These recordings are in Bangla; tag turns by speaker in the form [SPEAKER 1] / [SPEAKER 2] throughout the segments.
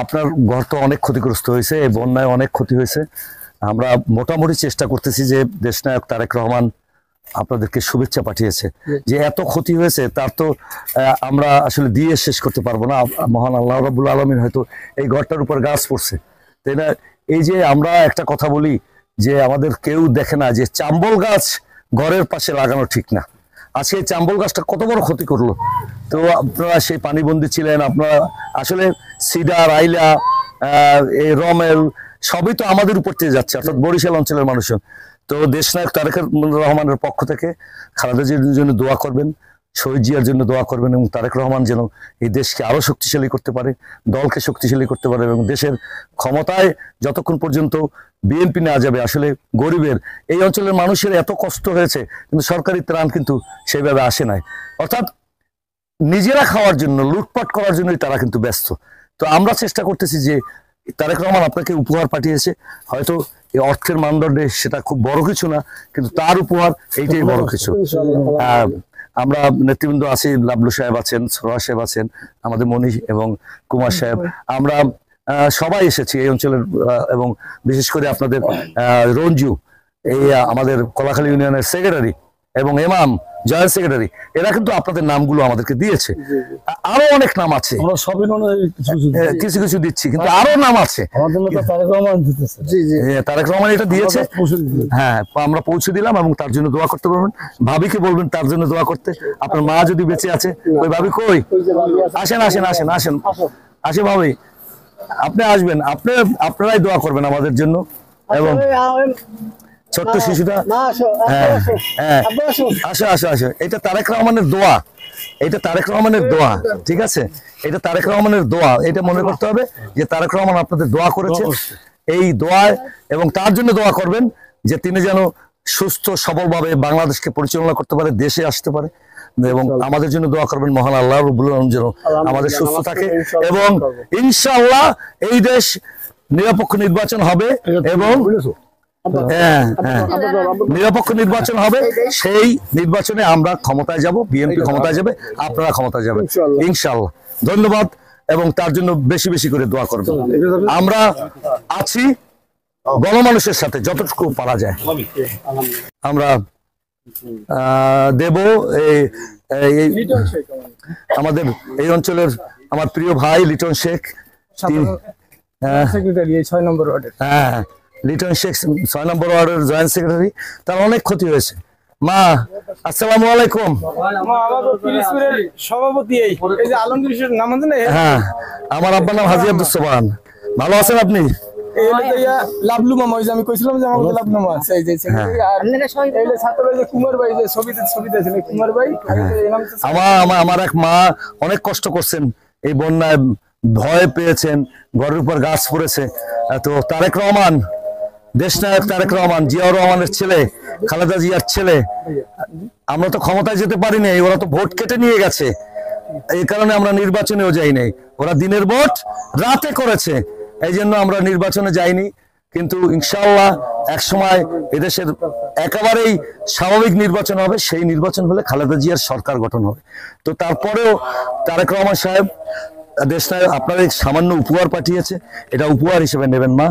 [SPEAKER 1] আপনার ঘর তো অনেক ক্ষতিগ্রস্ত হয়েছে, এই বন্যায় অনেক ক্ষতি হয়েছে। আমরা মোটামুটি চেষ্টা করতেছি যে দেশনায়ক তারেক রহমান আপনাদেরকে শুভেচ্ছা পাঠিয়েছে, যে এত ক্ষতি হয়েছে তার তো আমরা আসলে দিয়ে শেষ করতে পারবো না। মহান আল্লাহ রাব্বুল আলামিন হয়তো এই ঘরটার উপর গাছ পড়ছে, তাই না? এই যে আমরা একটা কথা বলি যে আমাদের কেউ দেখে না যে চাম্বল গাছ ঘরের পাশে লাগানো ঠিক না। আজকে এই চাম্বল গাছটা কত বড় ক্ষতি করলো। তো আপনারা সেই পানিবন্দী ছিলেন, আপনারা আসলে সিডার আইলা এই রমেল সবই তো আমাদের উপর থেকে যাচ্ছে, অর্থাৎ বরিশাল অঞ্চলের মানুষজন। তো দেশনায়ক তারেক রহমানের পক্ষ থেকে খালেদা জিয়ার জন্য দোয়া করবেন, শহীদ জিয়ার জন্য দোয়া করবেন, এবং তারেক রহমান যেন এই দেশকে আরো শক্তিশালী করতে পারে, দলকে শক্তিশালী করতে পারে, এবং দেশের ক্ষমতায় যতক্ষণ পর্যন্ত বিএনপি না যাবে, আসলে গরিবের এই অঞ্চলের মানুষের এত কষ্ট হয়েছে কিন্তু সরকারি ত্রাণ কিন্তু সেইভাবে আসে নাই, অর্থাৎ নিজেরা খাওয়ার জন্য লুটপাট করার জন্যই তারা কিন্তু ব্যস্ত। তো আমরা চেষ্টা করতেছি যে তারেক রহমান আপনাকে উপহার পাঠিয়েছে, হয়তো এই অর্থের মানদণ্ডে সেটা খুব বড় কিছু না, কিন্তু তার উপহার এইটাই বড় কিছু। আমরা নেতৃবৃন্দ আছি, লাবলু সাহেব আছেন, সোহা সাহেব আছেন, আমাদের মনীষ এবং কুমার সাহেব, আমরা সবাই এসেছি এই অঞ্চলের, এবং বিশেষ করে আপনাদের রঞ্জু, এই আমাদের কলাখালী ইউনিয়নের সেক্রেটারি এবং এমাম জয়েন্ট সেক্রেটারি, এরা কিন্তু আপনাদের নামগুলো আমাদেরকে দিয়েছে। আরো অনেক নাম আছে, কিছু কিছু দিচ্ছি, কিন্তু আরো নাম আছে। তারেক রহমান এটা দিয়েছে, হ্যাঁ আমরা পৌঁছে দিলাম, এবং তার জন্য দোয়া করতে পারবেন। ভাবিকে বলবেন তার জন্য দোয়া করতে। আপনার মা যদি বেঁচে আছে, ওই ভাবি কই? আসেন আসেন আসেন আসেন আসে ভাবি, আপনি আসবেন, আপনারাই দোয়া করবেন আমাদের জন্য। এবং ছোট্ট শিশুটা, হ্যাঁ হ্যাঁ আসো আসো আসো, এটা তারেক রহমানের দোয়া, এটা তারেক রহমানের দোয়া, ঠিক আছে? এটা তারেক রহমানের দোয়া, এটা মনে করতে হবে যে তারেক রহমান আপনাদের দোয়া করেছে, এই দোয়ায়, এবং তার জন্য দোয়া করবেন যে তিনি যেন সুস্থ সবলভাবে বাংলাদেশকে পরিচালনা করতে পারে, দেশে আসতে পারে, এবং আমাদের জন্য দোয়া করবেন মহান আল্লাহ রাব্বুল আলামিন যেন আমাদের সুস্থ থাকে, এবং ইনশাআল্লাহ এই দেশ নিরপেক্ষ নির্বাচন হবে, এবং নিরপেক্ষ নির্বাচন হবে, সেই নির্বাচনে আমরা ক্ষমতায় যাব, বিএনপি ক্ষমতায় যাবে, আপনারা ক্ষমতায় যাবেন ইনশাআল্লাহ। ধন্যবাদ, এবং তার জন্য বেশি বেশি করে দোয়া করবেন। আমরা আছি গণমানুষের সাথে যতটুকু পারা যায় আমরা দেব। আমাদের এই অঞ্চলের আমার প্রিয় ভাই লিটন শেখ, হ্যাঁ লিটন শেখ 6 নম্বর ওয়ার্ডের জয়েন্ট সেক্রেটারি, তার অনেক ক্ষতি হয়েছে। মা আসসালামু আলাইকুম। হ্যাঁ, আমার আব্বার নাম হাজী আব্দুস সোবহান। ভালো আছেন আপনি? লাবলু মামা, ওই যে আমি কইছিলাম যে আমার লাবলু মামা আছে, এই যে সেক্রেটারি, আর এই যে ছাত্র ভাই যে কুমার ভাই, যে ছবিতে ছিল কুমার ভাই। আমার এক মা অনেক কষ্ট করছেন এই বন্যায়, ভয় পেয়েছেন, ঘরের উপর গাছ পড়েছে। তো তারেক রহমান, দেশনায়ক তারেক রহমান, জিয়াউর রহমানের ছেলে, খালেদা জিয়ার ছেলে, আমরা তো ক্ষমতায় যেতে পারিনি, ওরা তো ভোট কেটে নিয়ে গেছে, এই কারণে আমরা নির্বাচনেও যাই নাই। ওরা দিনের ভোট রাতে করেছে, এই জন্য আমরা নির্বাচনে যাইনি। কিন্তু ইনশাআল্লাহ এক সময় এদেশের একেবারেই স্বাভাবিক নির্বাচন হবে, সেই নির্বাচন হলে খালেদা জিয়ার সরকার গঠন হবে। তো তারপরেও তারেক রহমান সাহেব দেশনায়ক আপনার সামান্য উপহার পাঠিয়েছে, এটা উপহার হিসেবে নেবেন মা,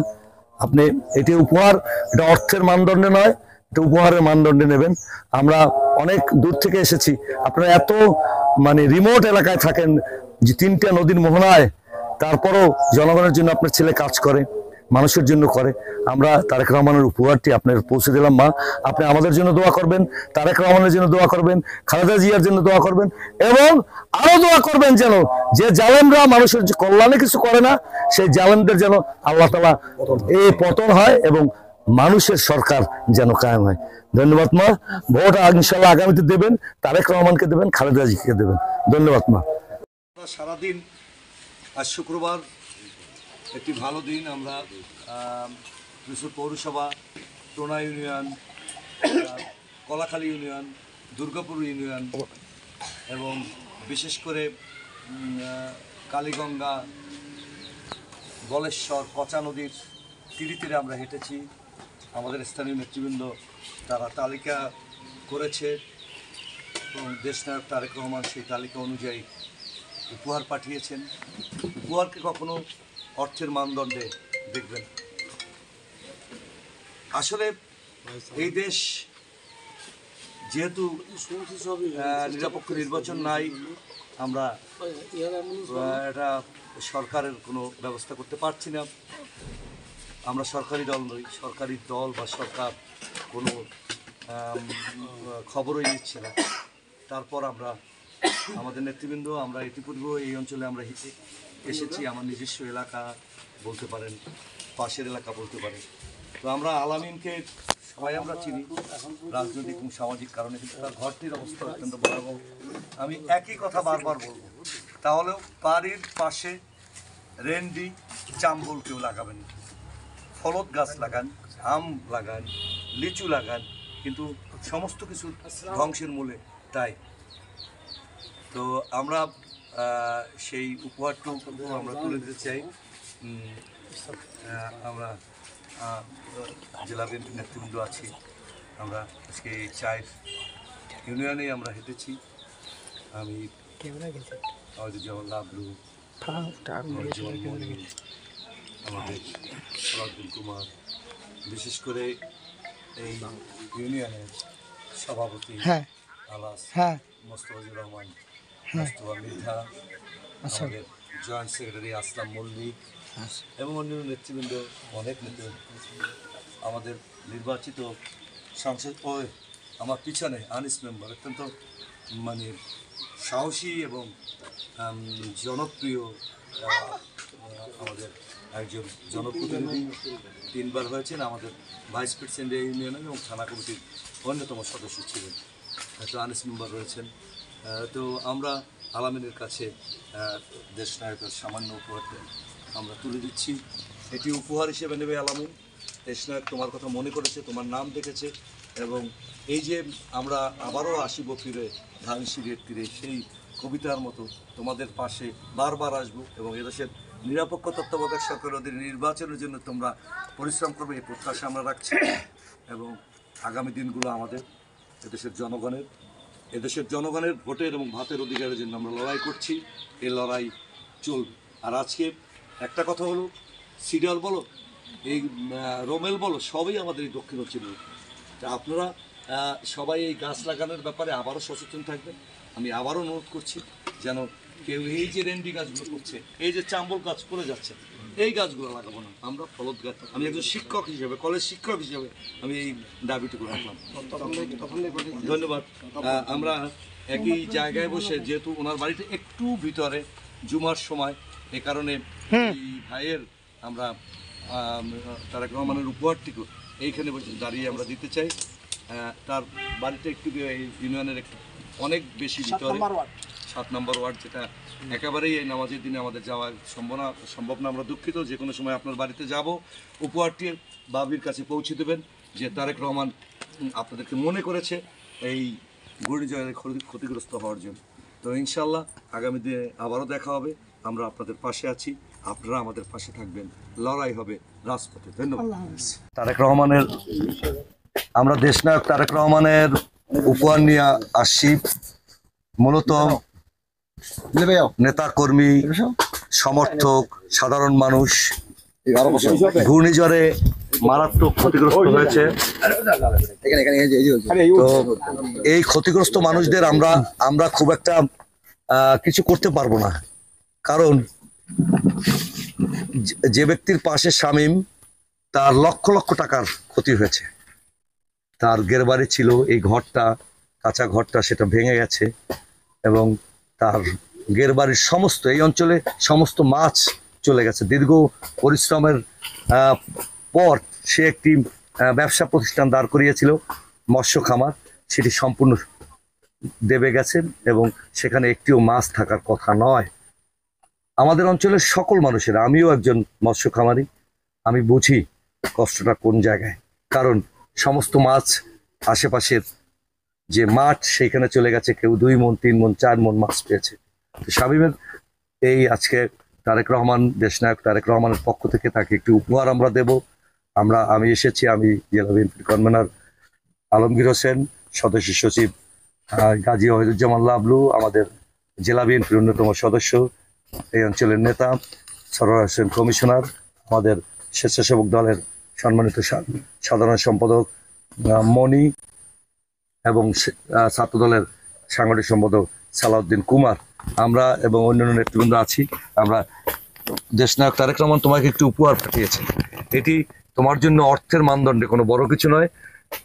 [SPEAKER 1] আপনি এটি উপহার, এটা অর্থের মানদণ্ডে নয়, এটা উপহারের মানদণ্ডে নেবেন। আমরা অনেক দূর থেকে এসেছি, আপনারা এত মানে রিমোট এলাকায় থাকেন, যে 3টা নদীর মোহনায়, তারপরও জনগণের জন্য আপনার ছেলে কাজ করে, মানুষের জন্য করে। আমরা তারেক রহমানের উপহারটি আপনার পৌঁছে দিলাম মা, আপনি আমাদের জন্য দোয়া করবেন, তারেক রহমানের জন্য দোয়া করবেন, খালেদা জিয়ার জন্য দোয়া করবেন, এবং আরো দোয়া করবেন যেন যে জালেমরা মানুষের কল্যাণে কিছু করে না, সেই জালেমদের যেন আল্লাহ তাআলা এই পতন হয়, এবং মানুষের সরকার যেন কায়েম হয়। ধন্যবাদ মা। ভোট ইনশাআল্লাহ আগামীতে দেবেন, তারেক রহমানকে দেবেন, খালেদা জিকে দেবেন। ধন্যবাদ মা। সারাদিন আজ শুক্রবার, একটি ভালো দিন। আমরা মিরপুর পৌরসভা, টোনা union, Kalakhali union, Durgapur union, এবং বিশেষ করে কালীগঙ্গা, বলেশ্বর, পচা নদীর তীরে তীরে আমরা হেঁটেছি। আমাদের স্থানীয় নেতৃবৃন্দ তারা তালিকা করেছে, এবং দেশনায়ক তারেক রহমান সেই তালিকা অনুযায়ী উপহার পাঠিয়েছেন।
[SPEAKER 2] উপহারকে কখনো অর্থের মানদণ্ডে দেখবেন। আসলে এই দেশ যেহেতু নিরপেক্ষ নির্বাচন নাই, আমরা এটা সরকারের কোনো ব্যবস্থা করতে পারছি না। আমরা সরকারি দল নই, সরকারি দল বা সরকার কোনো খবরই নিচ্ছে না। তারপর আমরা আমাদের নেতৃবৃন্দ আমরা ইতিপূর্বে এই অঞ্চলে আমরা এসেছি, আমার নিজস্ব এলাকা বলতে পারেন, পাশের এলাকা বলতে পারেন। তো আমরা আলামিনকে সবাই আমরা চিনি রাজনৈতিক এবং সামাজিক কারণে, কিন্তু তার ঘরটির অবস্থা অত্যন্ত ভয়াবহ। আমি একই কথা বারবার বলবো, তাহলেও বাড়ির পাশে রেন্ডি চাম্বল কেউ লাগাবেন, ফলদ গাছ লাগান, আম লাগান, লিচু লাগান, কিন্তু সমস্ত কিছু ধ্বংসের মূলে তাই। তো আমরা সেই উপহারটুকু আমরা তুলে দিতে চাই। আমরা জেলা বিএনপির নেতৃবৃন্দ আছি, আমরা আজকে এই চায়ের ইউনিয়নে আমরা হেঁটেছি। আমি আমাদের যেমন লাভলু, আমাদের সরাজুল কুমার, বিশেষ করে এই ইউনিয়নের সভাপতি আলাস মোস্তফাজুর রহমান, মোস্তফা মৃধা, আমাদের জয়েন্ট সেক্রেটারি আসলাম মল্লিক এবং অন্যান্য নেতৃবৃন্দ, অনেক নেতৃবৃন্দ, আমাদের নির্বাচিত সাংসদ ও আমার পিছনে আনিস মেম্বার, অত্যন্ত মানে সাহসী এবং জনপ্রিয় আমাদের একজন জনপ্রতিনিধি, 3 বার হয়েছেন আমাদের ভাইস প্রেসিডেন্ট ইউনিয়নের এবং থানা কমিটির অন্যতম সদস্য ছিলেন, তো আনিস মেম্বার রয়েছেন। তো আমরা আলামিনের কাছে দেশ নায়কের সামান্য উপহারটা আমরা তুলে দিচ্ছি। এটি উপহার হিসেবে নেবে আলামিন। দেশ নায়ক তোমার কথা মনে করেছে, তোমার নাম দেখেছে, এবং এই যে আমরা আবারও আসিব ফিরে ধানসিঁড়ির তীরে, সেই কবিতার মতো তোমাদের পাশে বারবার আসবো এবং এদেশের নিরপেক্ষ তত্ত্বাবধায়ক সরকারের অধীনে নির্বাচনের জন্য তোমরা পরিশ্রম করবে, এই প্রত্যাশা আমরা রাখছি। এবং আগামী দিনগুলো আমাদের এদেশের জনগণের ভোটের এবং ভাতের অধিকারের জন্য আমরা লড়াই করছি, এই লড়াই চলবে। আর আজকে একটা কথা হলো, সিরিয়াল বলো, এই রোমেল বলো, সবই আমাদের এই দক্ষিণ অঞ্চলে। তা আপনারা সবাই এই গাছ লাগানোর ব্যাপারে আবারও সচেতন থাকবেন। আমি আবারও অনুরোধ করছি যেন কেউ এই যে রেন্ডি গাছগুলো করছে, এই যে চাম্বল গাছ করে যাচ্ছে, এই গাছগুলো লাগাবো না, আমরা ফলদ গাছ। আমি একজন শিক্ষক হিসেবে, কলেজ শিক্ষক হিসেবে আমি এই দাবিটুকু রাখলাম। ধন্যবাদ। আমরা একই জায়গায় বসে, যেহেতু ওনার বাড়িতে একটু ভিতরে, জুমার সময়, এ কারণে এই ভাইয়ের আমরা তারেক রহমানের উপহারটিকে এইখানে বসে দাঁড়িয়ে আমরা দিতে চাই। তার বাড়িতে একটু ইউনিয়নের একটু অনেক বেশি ভিতরে, 7 নম্বর ওয়ার্ড, যেটা একেবারেই এই নামাজের দিনে আমাদের যাওয়া সম্ভব না। আমরা দুঃখিত। যে কোনো সময় আপনার বাড়িতে যাব, উপহারটি বাবির কাছে পৌঁছে দেবেন যে তারেক রহমান আপনাদেরকে মনে করেছে এই ঘূর্ণিঝড়ের ক্ষতিগ্রস্ত হওয়ার জন্য। তো ইনশাল্লাহ আগামী দিনে আবারও দেখা হবে। আমরা আপনাদের পাশে আছি, আপনারা আমাদের পাশে থাকবেন, লড়াই হবে রাজপথে। ধন্যবাদ। তারেক রহমানের, আমরা দেশনায়ক তারেক রহমানের উপহার নিয়ে আসছি। মূলত নেতা কর্মী, সমর্থক, সাধারণ মানুষ ঘূর্ণিঝড়ে মারাত্মক ক্ষতিগ্রস্ত হয়েছে। তো এই ক্ষতিগ্রস্ত মানুষদের আমরা খুব একটা কিছু করতে পারবো না, কারণ যে ব্যক্তির পাশে শামীম, তার লক্ষ লক্ষ টাকার ক্ষতি হয়েছে। তার গেরবাড়ি ছিল, এই ঘরটা, কাঁচা ঘরটা, সেটা ভেঙে গেছে এবং তার গেরবাড়ির সমস্ত, এই অঞ্চলে সমস্ত মাছ চলে গেছে। দীর্ঘ পরিশ্রমের পর সে একটি ব্যবসা প্রতিষ্ঠান দাঁড় করিয়েছিল, মৎস্য খামার, সেটি সম্পূর্ণ দেবে গেছে এবং সেখানে একটিও মাছ থাকার কথা নয়। আমাদের অঞ্চলের সকল মানুষের, আমিও একজন মৎস্য খামারি, আমি বুঝি কষ্টটা কোন জায়গায়, কারণ সমস্ত মাছ আশেপাশের যে মাঠ সেখানে চলে গেছে। কেউ 2 মণ, 3 মণ, 4 মণ মাছ পেয়েছে। তো শামীমের এই আজকে তারেক রহমান, দেশনায়ক তারেক রহমানের পক্ষ থেকে তাকে একটি উপহার আমরা দেব। আমি এসেছি, আমি জেলা বিএনপির কনভেনর আলমগীর হোসেন, সদস্য সচিব গাজী ওয়াহিদুজ্জামান লাবলু, আমাদের জেলা বিএনপির অন্যতম সদস্য এই অঞ্চলের নেতা, সরোয়ার হোসেন কমিশনার, আমাদের স্বেচ্ছাসেবক দলের সম্মানিত সাধারণ সম্পাদক মণি এবং ছাত্র দলের সাংগঠনিক সম্পাদক সালাউদ্দিন কুমার, আমরা এবং অন্যান্য নেতৃবৃন্দ আছি। আমরা দেশনায়ক তারেক রহমান তোমাকে একটি উপহার পাঠিয়েছে। এটি তোমার জন্য অর্থের মানদণ্ডে কোনো বড় কিছু নয়,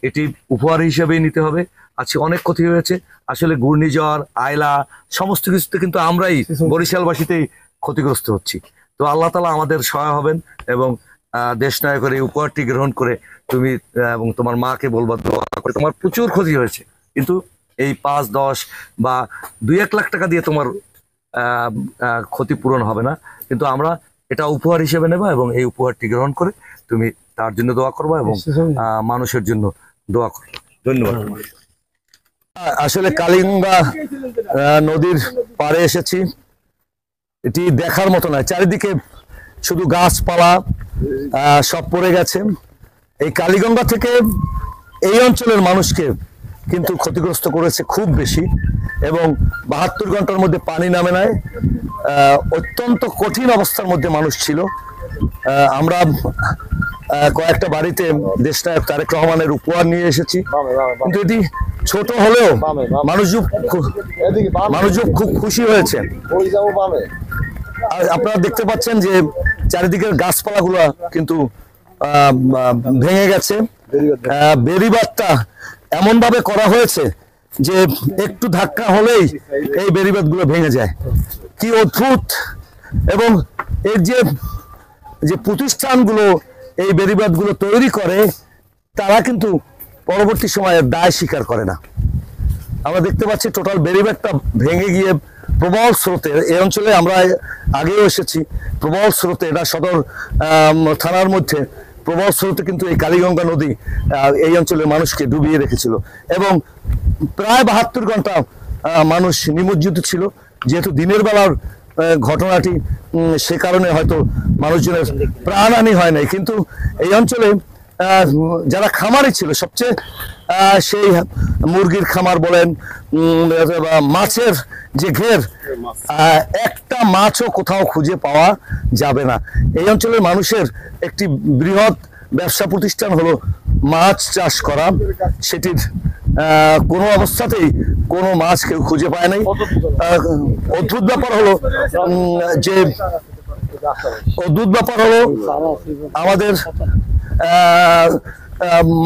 [SPEAKER 2] এটি উপহার হিসেবেই নিতে হবে। আজকে অনেক ক্ষতি হয়েছে, আসলে ঘূর্ণিঝড়, আয়লা, সমস্ত কিছুতে কিন্তু আমরাই বরিশালবাসীতেই ক্ষতিগ্রস্ত হচ্ছি। তো আল্লাহ তাআলা আমাদের সহায় হবেন এবং দেশনায়কের এই উপহারটি গ্রহণ করে তুমি এবং তোমার মাকে বলবা দোয়া করে। তোমার প্রচুর ক্ষতি হয়েছে, কিন্তু এই 5-10 বা 2-1 লাখ টাকা দিয়ে তোমার ক্ষতিপূরণ হবে না, কিন্তু আমরা এটা উপহার হিসেবে নেব এবং এই উপহারটি গ্রহণ করে তুমি তার জন্য দোয়া করবা এবং মানুষের জন্য দোয়া করবা। ধন্যবাদ। আসলে কালিগঙ্গা নদীর পাড়ে এসেছি, এটি দেখার মতো নয়, চারিদিকে শুধু গাছপালা সব পড়ে গেছে। এই কালীগঙ্গা থেকে এই অঞ্চলের মানুষকে কিন্তু ক্ষতিগ্রস্ত করেছে খুব বেশি, এবং 72 ঘন্টার মধ্যে পানি নামে নাই। অত্যন্ত কঠিন অবস্থার মধ্যে মানুষ ছিল। আমরা কয়েকটা বাড়িতে দেশনায়ক তারেক রহমানের উপহার নিয়ে এসেছি, কিন্তু এটি ছোট হলেও মানুষজন খুব খুশি হয়েছে। আর আপনারা দেখতে পাচ্ছেন যে চারিদিকের গাছপালাগুলো কিন্তু ভেঙে গেছে। বেড়িবাঁধটা এমন ভাবে করা হয়েছে যে একটু ধাক্কা হলেই এই বেড়িবাঁধগুলো ভেঙে যায়। কি অদ্ভুত! এবং এর যে প্রতিষ্ঠানগুলো এই বেড়িবাঁধগুলো তৈরি করে, তারা কিন্তু পরবর্তী সময়ে দায় স্বীকার করে না। আমরা দেখতে পাচ্ছি টোটাল বেড়িবাঁধটা ভেঙে গিয়ে প্রবল স্রোতে, এই অঞ্চলে আমরা আগেও এসেছি, প্রবল স্রোতে, এটা সদর থানার মধ্যে প্রবল স্রোতে কিন্তু এই কালীগঙ্গা নদী এই অঞ্চলের মানুষকে ডুবিয়ে রেখেছিল, এবং প্রায় 72 ঘন্টা মানুষ নিমজ্জিত ছিল। যেহেতু দিনের বেলার ঘটনাটি, সে কারণে হয়তো মানুষজনের প্রাণহানি হয় নাই, কিন্তু এই অঞ্চলে যারা খামারি ছিল, সবচেয়ে সেই মুরগির খামার বলেন, মাছের যে ঘের, একটা মাছও কোথাও খুঁজে পাওয়া যাবে না। এই অঞ্চলের মানুষের একটি বৃহৎ ব্যবসা প্রতিষ্ঠান হলো মাছ চাষ করা, সেটির কোনো অবস্থাতেই কোনো মাছ কেউ খুঁজে পায় নাই। অদ্ভুত ব্যাপার হলো আমাদের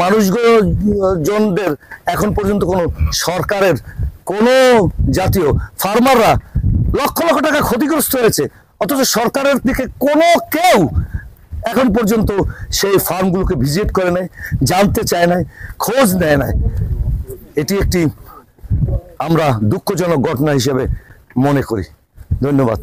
[SPEAKER 2] মানুষজনদের এখন পর্যন্ত কোনো সরকারের কোনো জাতীয় ফার্মাররা লক্ষ লক্ষ টাকা ক্ষতিগ্রস্ত হয়েছে, অথচ সরকারের দিকে কোনো কেউ এখন পর্যন্ত সেই ফার্মগুলোকে ভিজিট করে নাই, জানতে চায় নাই, খোঁজ নেয় নাই। এটি একটি আমরা দুঃখজনক ঘটনা হিসেবে মনে করি। ধন্যবাদ।